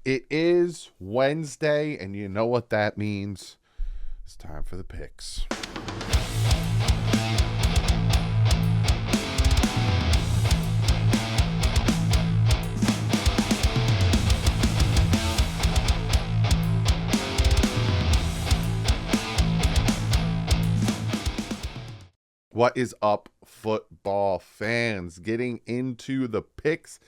It is Wednesday, and you know what that means. It's time for the picks. What is up, football fans? Getting into the picks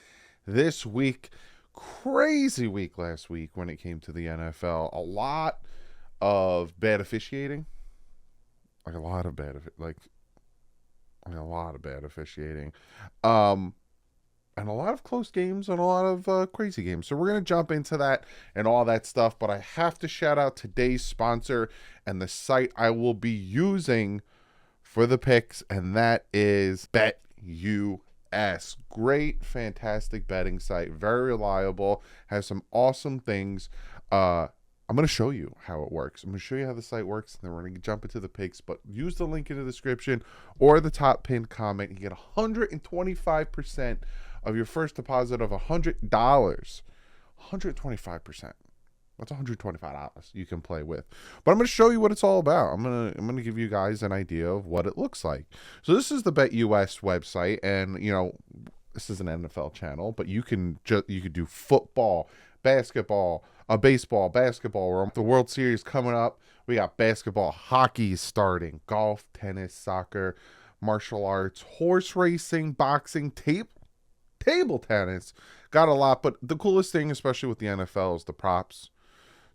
this week. Crazy week last week when it came to the NFL. A lot of bad officiating. A lot of bad officiating. And a lot of close games and a lot of crazy games. So we're going to jump into that and all that stuff. But I have to shout out today's sponsor and the site I will be using for the picks, and that is BetUS. Great, fantastic betting site. Very reliable. Has some awesome things. I'm going to show you how it works. I'm going to show you how the site works, and then we're going to jump into the picks. But use the link in the description or the top pinned comment. You get 125% of your first deposit of $100. 125%. That's $125 you can play with. But I'm going to show you what it's all about. I'm going to give you guys an idea of what it looks like. So this is the BetUS website, and this is an NFL channel, but you could do football, basketball, baseball, basketball. The World Series coming up. We got basketball, hockey starting, golf, tennis, soccer, martial arts, horse racing, boxing, table tennis. Got a lot, but the coolest thing, especially with the NFL, is the props.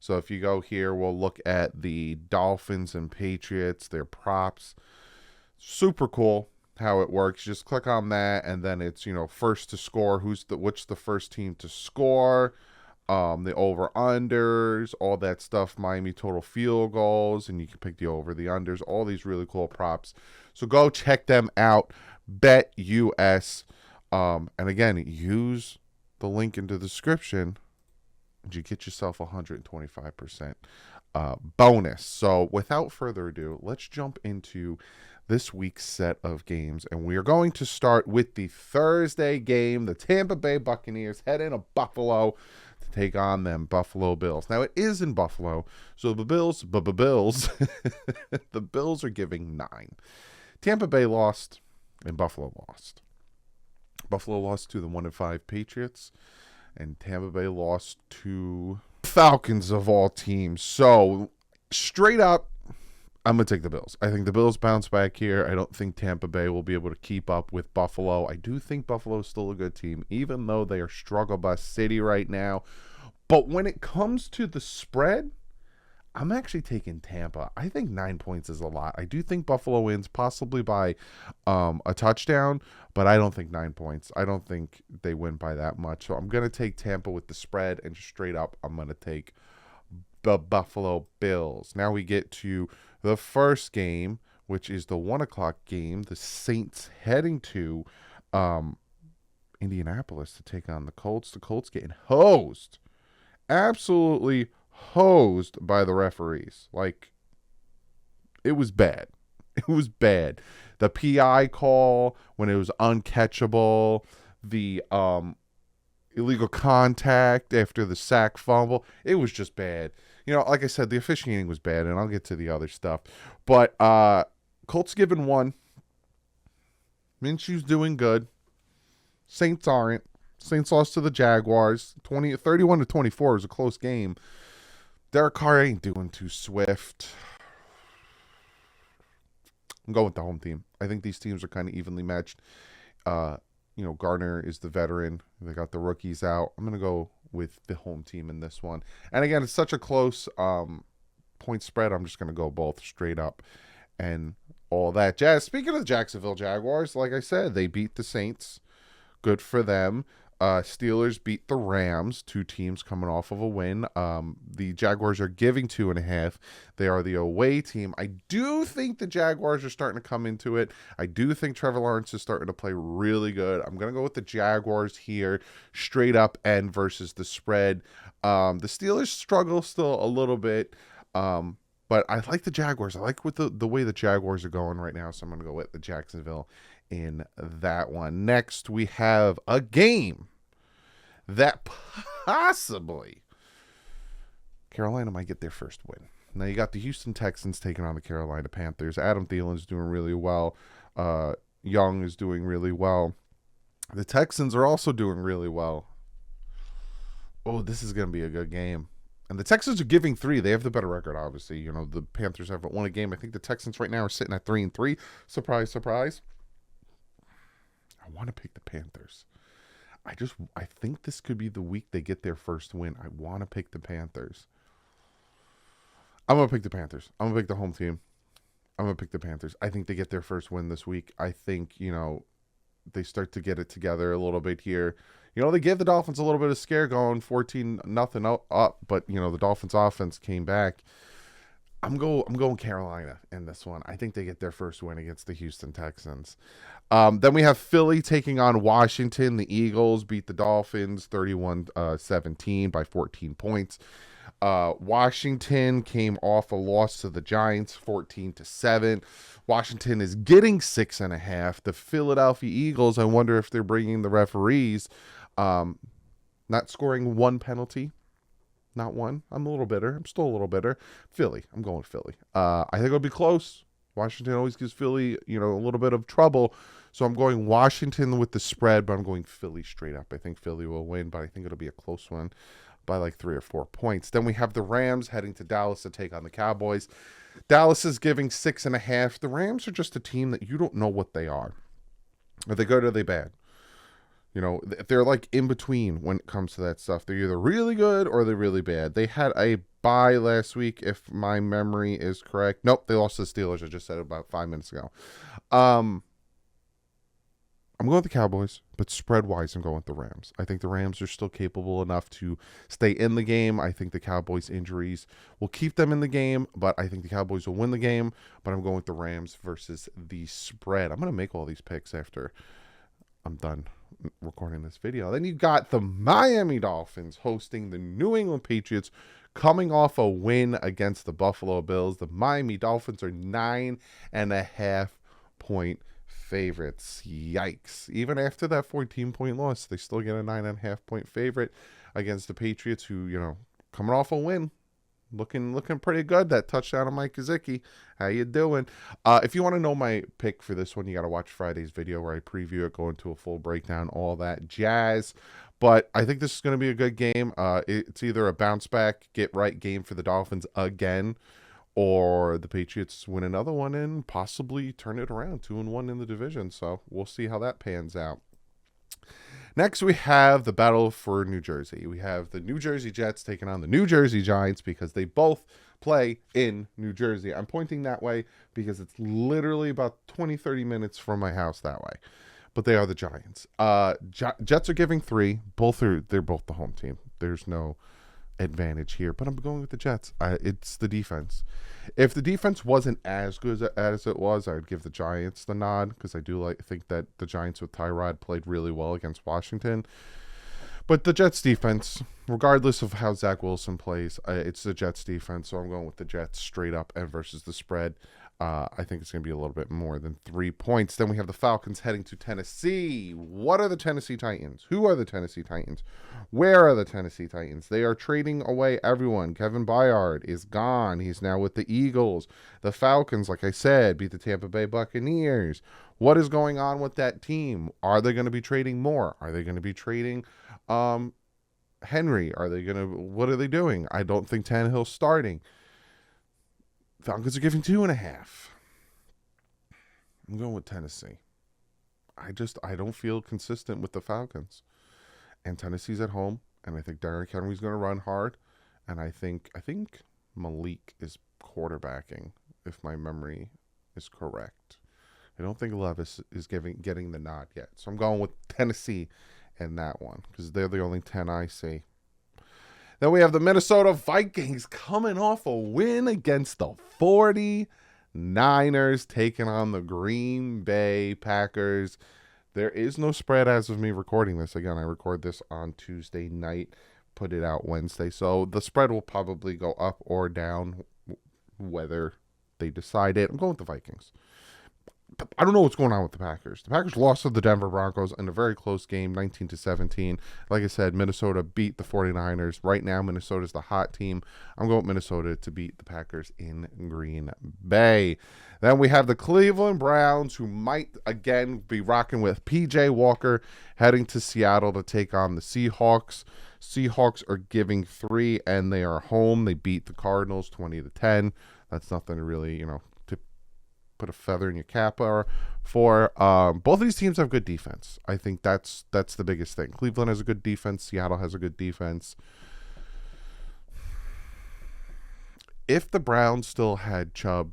So if you go here, we'll look at the Dolphins and Patriots, their props. Super cool how it works. Just click on that, and then it's, first to score, which the first team to score, the over-unders, all that stuff, Miami total field goals, and you can pick the over, the unders, all these really cool props. So go check them out, BetUS. And again, use the link in the description, and you get yourself 125% bonus. So without further ado, let's jump into this week's set of games. And we are going to start with the Thursday game. The Tampa Bay Buccaneers head into Buffalo to take on them Buffalo Bills. Now, it is in Buffalo, so the Bills, the Bills are giving 9. Tampa Bay lost, and Buffalo lost. Buffalo lost to the 1-5 Patriots, and Tampa Bay lost to Falcons of all teams. So, straight up, I'm going to take the Bills. I think the Bills bounce back here. I don't think Tampa Bay will be able to keep up with Buffalo. I do think Buffalo is still a good team, even though they are struggle bus city right now. But when it comes to the spread, I'm actually taking Tampa. I think 9 points is a lot. I do think Buffalo wins, possibly by a touchdown, but I don't think 9 points. I don't think they win by that much. So I'm going to take Tampa with the spread, and straight up, I'm going to take the Buffalo Bills. Now we get to the first game, which is the 1 o'clock game. The Saints heading to Indianapolis to take on the Colts. The Colts getting hosed. Absolutely hosed by the referees. Like, it was bad. It was bad. The PI call when it was uncatchable, the illegal contact after the sack fumble, it was just bad. Like I said, the officiating was bad, and I'll get to the other stuff. But Colts given 1. Minshew's doing good. Saints aren't. Saints lost to the Jaguars. 31-24 was a close game. Derek Carr ain't doing too swift. I'm going with the home team. I think these teams are kind of evenly matched. Gardner is the veteran. They got the rookies out. I'm going to go with the home team in this one. And again, it's such a close point spread. I'm just going to go both straight up and all that jazz. Speaking of the Jacksonville Jaguars, like I said, they beat the Saints. Good for them. Steelers beat the Rams, 2 teams coming off of a win. The Jaguars are giving 2.5. They are the away team. I do think the Jaguars are starting to come into it. I do think Trevor Lawrence is starting to play really good. I'm going to go with the Jaguars here, straight up and versus the spread. The Steelers struggle still a little bit, but I like the Jaguars. I like the way the Jaguars are going right now, so I'm going to go with the Jacksonville in that one. Next, we have a game that possibly Carolina might get their first win. Now you got the Houston Texans taking on the Carolina Panthers. Adam Thielen's doing really well. Young is doing really well. The Texans are also doing really well. Oh, this is going to be a good game. And the Texans are giving 3. They have the better record, obviously. You know, the Panthers haven't won a game. I think the Texans right now are sitting at 3-3. Surprise, surprise. I want to pick the Panthers. I think this could be the week they get their first win. I want to pick the Panthers. I'm going to pick the Panthers. I'm going to pick the home team. I'm going to pick the Panthers. I think they get their first win this week. I think, you know, they start to get it together a little bit here. You know, they gave the Dolphins a little bit of scare going 14-0 up, but, you know, the Dolphins offense came back. I'm going Carolina in this one. I think they get their first win against the Houston Texans. Then we have Philly taking on Washington. The Eagles beat the Dolphins 31-17 by 14 points. Washington came off a loss to the Giants 14-7. Washington is getting 6.5. The Philadelphia Eagles, I wonder if they're bringing the referees, not scoring one penalty. Not one. I'm a little bitter. I'm still a little bitter. Philly. I'm going Philly. I think it'll be close. Washington always gives Philly, you know, a little bit of trouble. So I'm going Washington with the spread, but I'm going Philly straight up. I think Philly will win, but I think it'll be a close one by like 3 or 4 points. Then we have the Rams heading to Dallas to take on the Cowboys. Dallas is giving 6.5. The Rams are just a team that you don't know what they are. Are they good or are they bad? You know, they're like in between when it comes to that stuff. They're either really good or they're really bad. They had a bye last week, if my memory is correct. Nope, they lost to the Steelers. I just said it about 5 minutes ago. I'm going with the Cowboys, but spread-wise, I'm going with the Rams. I think the Rams are still capable enough to stay in the game. I think the Cowboys' injuries will keep them in the game, but I think the Cowboys will win the game. But I'm going with the Rams versus the spread. I'm going to make all these picks after I'm done recording this video. Then you got the Miami Dolphins hosting the New England Patriots, coming off a win against the Buffalo Bills. The Miami Dolphins are 9.5 point favorites. Yikes. Even after that 14-point loss, they still get a 9.5 point favorite against the Patriots, who, you know, coming off a win. Looking pretty good. That touchdown of Mike Gesicki. How you doing? If you want to know my pick for this one, you got to watch Friday's video where I preview it, go into a full breakdown, all that jazz. But I think this is going to be a good game. It's either a bounce back, get right game for the Dolphins again, or the Patriots win another one and possibly turn it around, 2-1 in the division. So we'll see how that pans out. Next, we have the battle for New Jersey. We have the New Jersey Jets taking on the New Jersey Giants because they both play in New Jersey. I'm pointing that way because it's literally about 20-30 minutes from my house that way. But they are the Giants. Jets are giving 3. They're both the home team. There's no advantage here, but I'm going with the Jets. It's the defense. If the defense wasn't as good as it was, I would give the Giants the nod because I do think that the Giants with Tyrod played really well against Washington. But the Jets defense, regardless of how Zach Wilson plays, it's the Jets defense, so I'm going with the Jets straight up and versus the spread. I think it's going to be a little bit more than 3 points. Then we have the Falcons heading to Tennessee. What are the Tennessee Titans? Who are the Tennessee Titans? Where are the Tennessee Titans? They are trading away everyone. Kevin Byard is gone. He's now with the Eagles. The Falcons, like I said, beat the Tampa Bay Buccaneers. What is going on with that team? Are they going to be trading more? Are they going to be trading Henry? What are they doing? I don't think Tannehill's starting. Falcons are giving 2.5. I'm going with Tennessee. I don't feel consistent with the Falcons. And Tennessee's at home, and I think Derrick Henry's going to run hard. And I think Malik is quarterbacking, if my memory is correct. I don't think Levis is getting the nod yet. So I'm going with Tennessee in that one because they're the only 10 I see. Then we have the Minnesota Vikings coming off a win against the 49ers, taking on the Green Bay Packers. There is no spread as of me recording this. Again, I record this on Tuesday night, put it out Wednesday. So the spread will probably go up or down, whether they decide it. I'm going with the Vikings. I don't know what's going on with the Packers. The Packers lost to the Denver Broncos in a very close game, 19-17. Like I said, Minnesota beat the 49ers. Right now, Minnesota's the hot team. I'm going with Minnesota to beat the Packers in Green Bay. Then we have the Cleveland Browns, who might again be rocking with P.J. Walker, heading to Seattle to take on the Seahawks. Seahawks are giving 3, and they are home. They beat the Cardinals 20-10. That's nothing to really, to put a feather in your cap for. Both of these teams have good defense. I think that's the biggest thing. Cleveland has a good defense. Seattle has a good defense. If the Browns still had Chubb,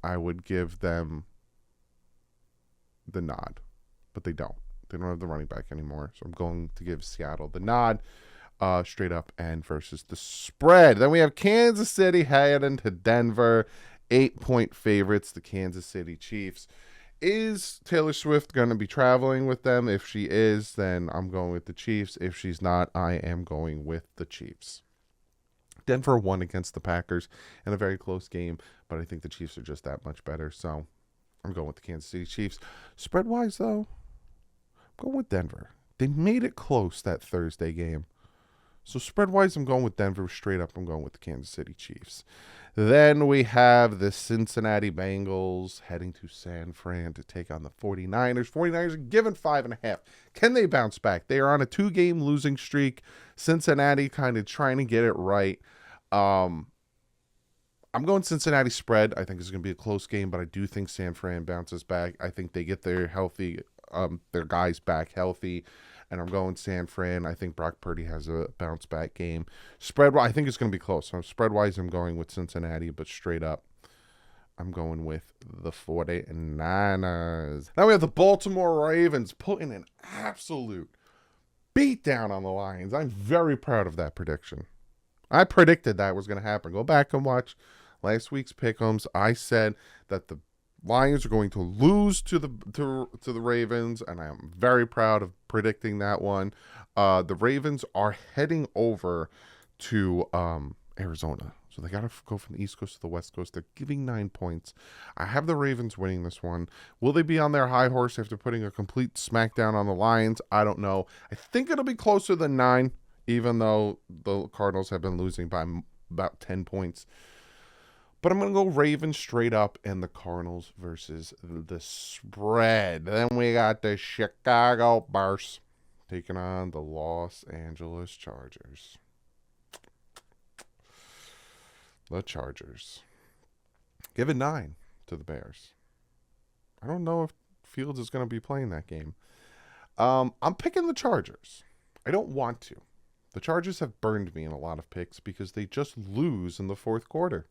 I would give them the nod, but they don't. They don't have the running back anymore, so I'm going to give Seattle the nod, straight up, and versus the spread. Then we have Kansas City heading to Denver, 8-point favorites, the Kansas City Chiefs. Is Taylor Swift going to be traveling with them? If she is, then I'm going with the Chiefs. If she's not, I am going with the Chiefs. Denver won against the Packers in a very close game, but I think the Chiefs are just that much better, so I'm going with the Kansas City Chiefs. Spread-wise, though, I'm going with Denver. They made it close, that Thursday game. So spread-wise, I'm going with Denver. Straight up, I'm going with the Kansas City Chiefs. Then we have the Cincinnati Bengals heading to San Fran to take on the 49ers. 49ers are given 5.5. Can they bounce back? They are on a 2-game losing streak. Cincinnati kind of trying to get it right. I'm going Cincinnati spread. I think it's going to be a close game, but I do think San Fran bounces back. I think they get their guys back healthy. And I'm going San Fran. I think Brock Purdy has a bounce back game. Spread, I think it's going to be close. So spread wise, I'm going with Cincinnati, but straight up, I'm going with the 49ers. Now we have the Baltimore Ravens putting an absolute beat down on the Lions. I'm very proud of that prediction. I predicted that was going to happen. Go back and watch last week's pick'ems. I said that the Lions are going to lose to the Ravens, and I am very proud of predicting that one. The Ravens are heading over to Arizona, so they got to go from the East Coast to the West Coast. They're giving 9 points. I have the Ravens winning this one. Will they be on their high horse after putting a complete smackdown on the Lions? I don't know. I think it'll be closer than 9, even though the Cardinals have been losing by about 10 points. But I'm going to go Ravens straight up and the Cardinals versus the spread. Then we got the Chicago Bears taking on the Los Angeles Chargers. The Chargers. Give it 9 to the Bears. I don't know if Fields is going to be playing that game. I'm picking the Chargers. I don't want to. The Chargers have burned me in a lot of picks because they just lose in the fourth quarter.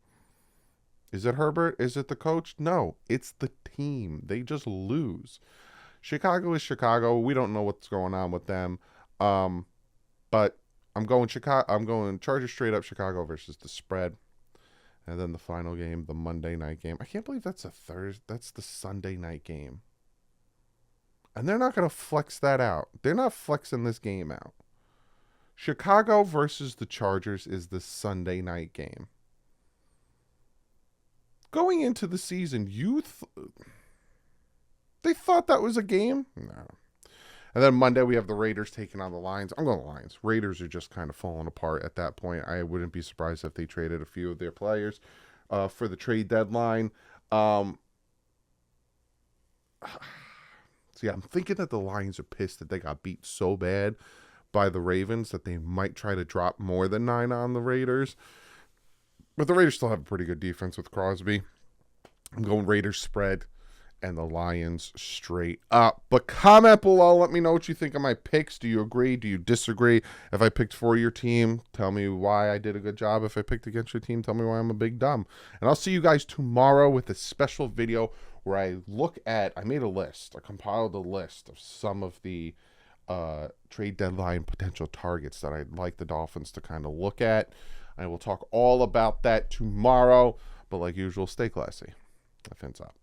Is it Herbert? Is it the coach? No, it's the team. They just lose. Chicago is Chicago. We don't know what's going on with them. But I'm going Chicago. I'm going Chargers straight up Chicago versus the spread. And then the final game, the Monday night game. I can't believe that's a Thursday. That's the Sunday night game. And they're not going to flex that out. They're not flexing this game out. Chicago versus the Chargers is the Sunday night game. Going into the season, they thought that was a game? No. And then Monday, we have the Raiders taking on the Lions. I'm going the Lions. Raiders are just kind of falling apart at that point. I wouldn't be surprised if they traded a few of their players for the trade deadline. So, yeah, I'm thinking that the Lions are pissed that they got beat so bad by the Ravens that they might try to drop more than 9 on the Raiders. But the Raiders still have a pretty good defense with Crosby. I'm going Raiders spread and the Lions straight up. But comment below. Let me know what you think of my picks. Do you agree? Do you disagree? If I picked for your team, tell me why I did a good job. If I picked against your team, tell me why I'm a big dumb. And I'll see you guys tomorrow with a special video where I made a list. I compiled a list of some of the trade deadline potential targets that I'd like the Dolphins to kind of look at. I will talk all about that tomorrow, but like usual, stay classy. Fins up.